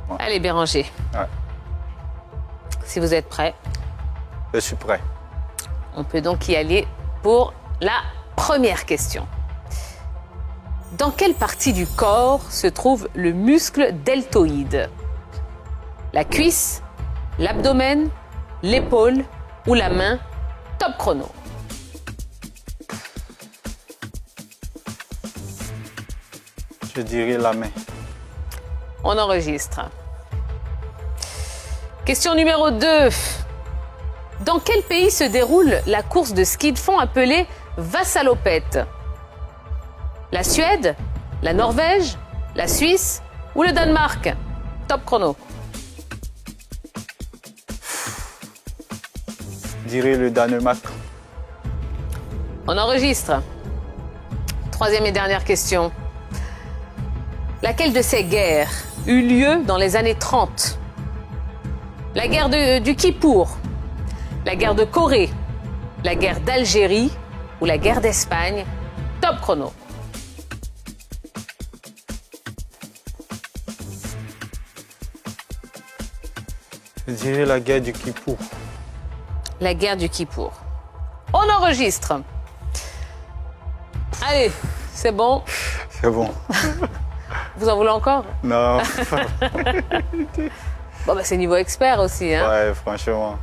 Ouais. Allez, Béranger. Ouais. Si vous êtes prêts, Je suis prêt. on peut donc y aller pour la première question. Dans quelle partie du corps se trouve le muscle deltoïde? La cuisse, l'abdomen, l'épaule ou la main? Top chrono. Je dirais la main. On enregistre. Question numéro 2. Dans quel pays se déroule la course de ski de fond appelée Vassalopette? La Suède, la Norvège, la Suisse ou le Danemark? Top chrono. Je dirais le Danemark. On enregistre. Troisième et dernière question. Laquelle de ces guerres eut lieu dans les années 30? La guerre du Kippour, la guerre de Corée, la guerre d'Algérie ou la guerre d'Espagne? Top chrono. Je dirais la guerre du Kippour. La guerre du Kippour. On enregistre. Allez, c'est bon. C'est bon. Vous en voulez encore? Non. Bon, bah, c'est niveau expert aussi, hein? Ouais, franchement.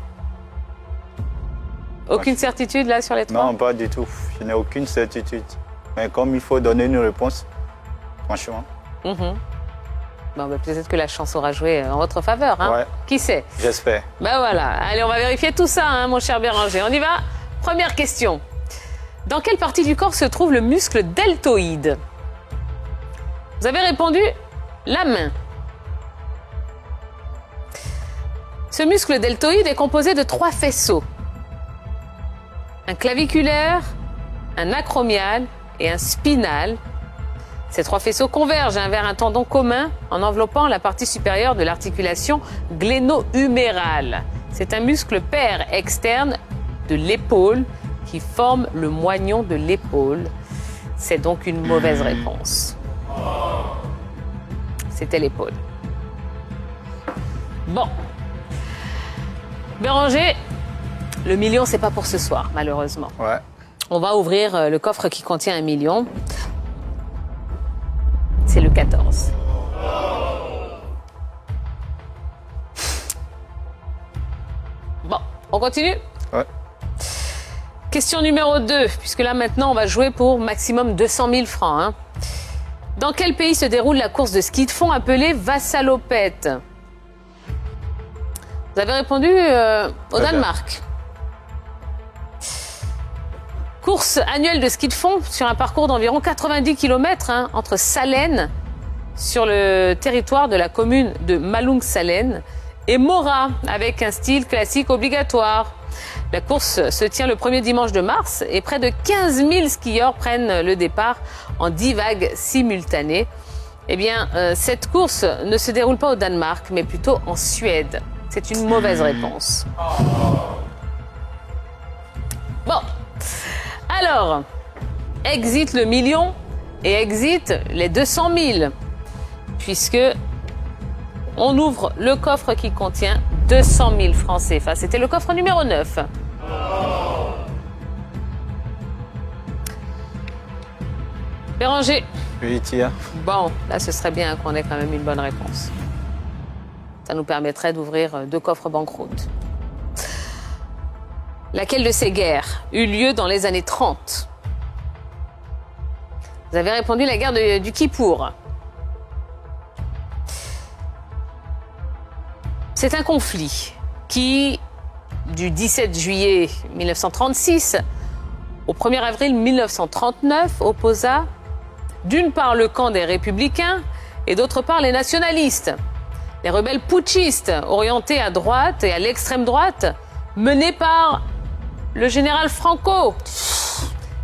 Aucune certitude là sur les trois? Non, pas du tout. Je n'ai aucune certitude. Mais comme il faut donner une réponse, franchement. Bon, bah, peut-être que la chance aura joué en votre faveur, hein? Ouais. Qui sait? J'espère. Ben voilà. Allez, on va vérifier tout ça, hein, mon cher Béranger. On y va. Première question. Dans quelle partie du corps se trouve le muscle deltoïde? Vous avez répondu la main. Ce muscle deltoïde est composé de 3 faisceaux. Un claviculaire, un acromial et un spinal. Ces 3 faisceaux convergent vers un tendon commun en enveloppant la partie supérieure de l'articulation gléno-humérale. C'est un muscle pair externe de l'épaule qui forme le moignon de l'épaule. C'est donc une mauvaise réponse. C'était l'épaule. Bon. Béranger, le million, c'est pas pour ce soir, malheureusement. Ouais. On va ouvrir le coffre qui contient 1 million. C'est le 14. Bon, on continue? Ouais. Question numéro 2, puisque là maintenant on va jouer pour maximum 200 000 francs. Hein. Dans quel pays se déroule la course de ski de fond appelée Vassalopette? Vous avez répondu au Danemark. Course annuelle de ski de fond sur un parcours d'environ 90 km entre Salén, sur le territoire de la commune de Malung-Salén, et Mora, avec un style classique obligatoire. La course se tient le premier dimanche de mars et près de 15 000 skieurs prennent le départ en 10 vagues simultanées. Eh bien, cette course ne se déroule pas au Danemark, mais plutôt en Suède. C'est une mauvaise réponse. Bon. Alors, exit le million et exit les 200 000, puisque on ouvre le coffre qui contient 200 000 francs CFA. C'était le coffre numéro 9. Béranger. Oui, Tia. Bon, là, ce serait bien qu'on ait quand même une bonne réponse. Ça nous permettrait d'ouvrir 2 coffres banqueroute. Laquelle de ces guerres eut lieu dans les années 30? Vous avez répondu la guerre du Kippour. C'est un conflit qui, du 17 juillet 1936 au 1er avril 1939, opposa d'une part le camp des républicains et d'autre part les nationalistes. Les rebelles putschistes orientés à droite et à l'extrême droite, menés par le général Franco.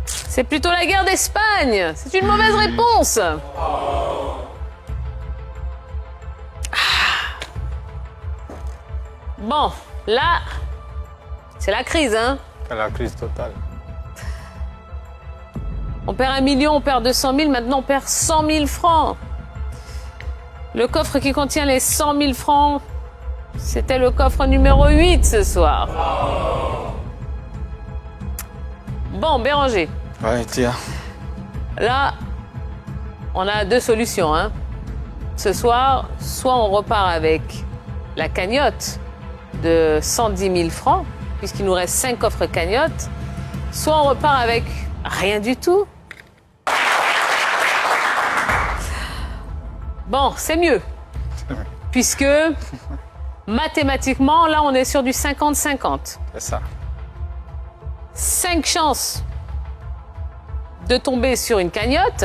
C'est plutôt la guerre d'Espagne. C'est une mauvaise réponse. Bon, là, c'est la crise, hein? C'est la crise totale. On perd 1 million, on perd 200 000, maintenant on perd 100 000 francs. Le coffre qui contient les 100 000 francs, c'était le coffre numéro 8 ce soir. Bon, Béranger. Ouais, Tia. Là, on a 2 solutions. Hein. Ce soir, soit on repart avec la cagnotte de 110 000 francs, puisqu'il nous reste 5 coffres cagnotte, soit on repart avec rien du tout. Bon, c'est mieux. Puisque mathématiquement, là, on est sur du 50-50. C'est ça. 5 chances de tomber sur une cagnotte,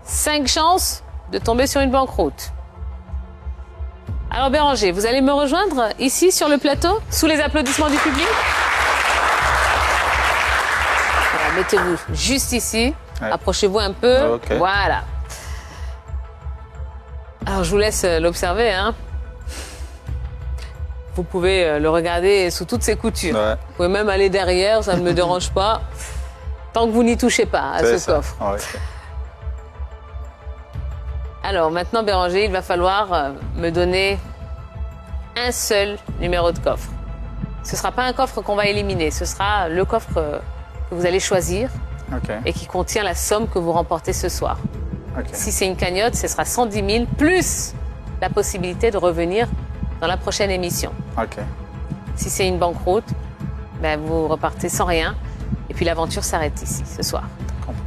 5 chances de tomber sur une banqueroute. Alors Béranger, vous allez me rejoindre ici sur le plateau, sous les applaudissements du public. Voilà, mettez-vous juste ici, Ouais. approchez-vous un peu, Ok. voilà. Alors je vous laisse l'observer, hein. Vous pouvez le regarder sous toutes ses coutures. Ouais. Vous pouvez même aller derrière, ça ne me dérange pas, tant que vous n'y touchez pas à C'est ce ça. coffre. Ouais. Alors maintenant, Béranger, il va falloir me donner un seul numéro de coffre. Ce ne sera pas un coffre qu'on va éliminer, ce sera le coffre que vous allez choisir Ok. et qui contient la somme que vous remportez ce soir. Ok. Si c'est une cagnotte, ce sera 110 000 plus la possibilité de revenir dans la prochaine émission. Ok. Si c'est une banqueroute, ben vous repartez sans rien et puis l'aventure s'arrête ici ce soir. Compris.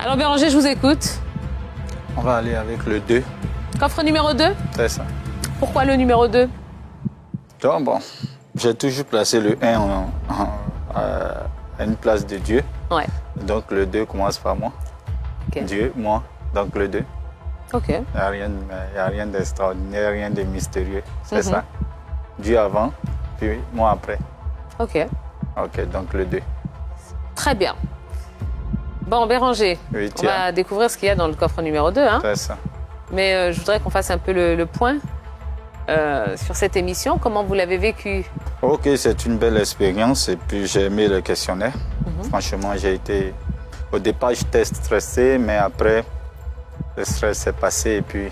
Alors Béranger, je vous écoute. On va aller avec le 2. Coffre numéro 2. C'est ça. Pourquoi le numéro 2? Donc, bon, j'ai toujours placé le 1 à une place de Dieu. Ouais. Donc, le 2 commence par moi. Ok. Dieu, moi. Donc, le 2. Ok. Il n'y a rien d'extraordinaire, rien de mystérieux. C'est Mhm. ça. Dieu avant, puis moi après. Ok. Ok, donc le 2. Très bien. Bon, Béranger, Oui, on tiens. va découvrir ce qu'il y a dans le coffre numéro 2. Hein. C'est ça. Mais je voudrais qu'on fasse un peu le point sur cette émission. Comment vous l'avez vécu? Ok, c'est une belle expérience et puis j'ai aimé le questionnaire. Franchement, j'ai été... Au départ, j'étais stressé, mais après, le stress s'est passé et puis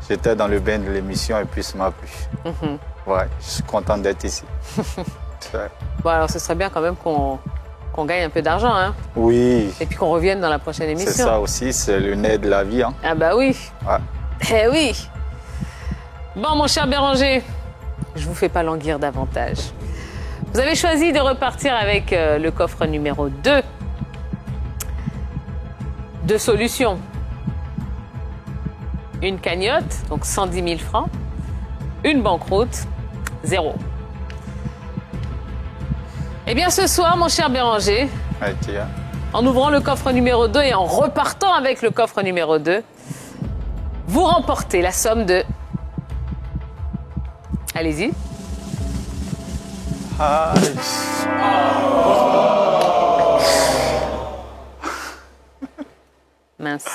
j'étais dans le bain de l'émission et puis ça m'a plu. Ouais, je suis content d'être ici. Ouais. Bon, alors ce serait bien quand même qu'on gagne un peu d'argent, hein, Oui, et puis qu'on revienne dans la prochaine émission. c'est ça aussi, c'est le nez de la vie. Hein. Ah bah oui. Ouais. Eh oui. Bon, mon cher Béranger, je vous fais pas languir davantage. Vous avez choisi de repartir avec le coffre numéro 2. Deux solutions. Une cagnotte, donc 110 000 francs. Une banqueroute, 0. Eh bien, ce soir, mon cher Béranger, Ouais, tiens. en ouvrant le coffre numéro 2 et en repartant avec le coffre numéro 2, vous remportez la somme de... Allez-y. Ah, Mince.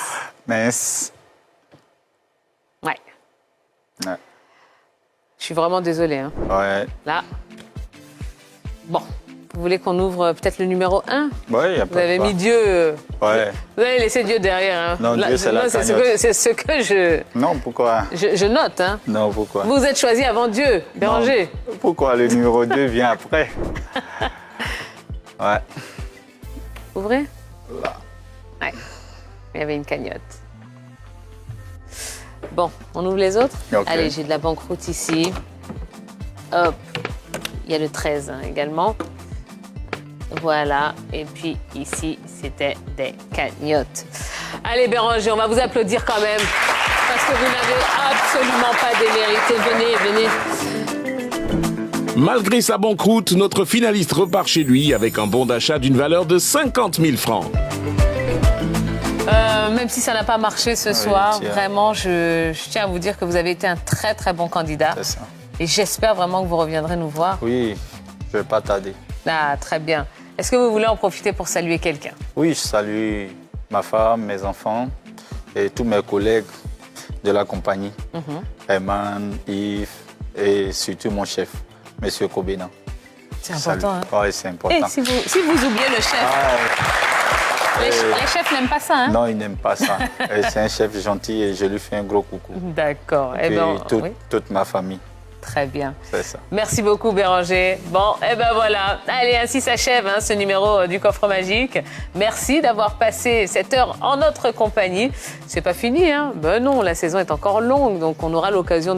mince. Ouais. Ouais. Je suis vraiment désolée. Hein. Ouais, Là. Bon. Vous voulez qu'on ouvre peut-être le numéro 1? ouais, y a Vous pas avez de mis quoi. Dieu... Ouais. Vous avez laissé Dieu derrière. Hein. Non, Dieu, c'est la c'est cagnotte. c'est ce que Non, pourquoi? je note. Hein. Non, pourquoi? Vous êtes choisi avant Dieu, Béranger. Non. Pourquoi le numéro 2 vient après? Ouais. Ouvrez. Là. Ouais. Il y avait une cagnotte. Bon, on ouvre les autres. Ok. Allez, j'ai de la banqueroute ici. Hop. Il y a le 13 hein, également. Voilà. Et puis ici, c'était des cagnottes. Allez, Béranger, on va vous applaudir quand même. Parce que vous n'avez absolument pas démérité. Venez. Malgré sa banqueroute, notre finaliste repart chez lui avec un bon d'achat d'une valeur de 50 000 francs. Même si ça n'a pas marché ce soir, tiens. vraiment, je tiens à vous dire que vous avez été un très très bon candidat. C'est ça. Et j'espère vraiment que vous reviendrez nous voir. Oui, je vais pas tarder. Ah, très bien. Est-ce que vous voulez en profiter pour saluer quelqu'un? Oui, je salue ma femme, mes enfants et tous mes collègues de la compagnie. Herman, Yves et surtout mon chef, M. Kobena. C'est important, hein? Oui, c'est Et important. si vous oubliez le chef, les chefs n'aiment pas ça, hein? Non, il n'aime pas ça. Et c'est un chef gentil et je lui fais un gros coucou. D'accord. Eh Et ben, oui, toute ma famille, très bien. c'est ça. Merci beaucoup, Béranger. Bon, eh ben voilà. Allez, ainsi s'achève hein, ce numéro du Coffre Magique. Merci d'avoir passé cette heure en notre compagnie. C'est pas fini, hein? Ben non, la saison est encore longue, donc on aura l'occasion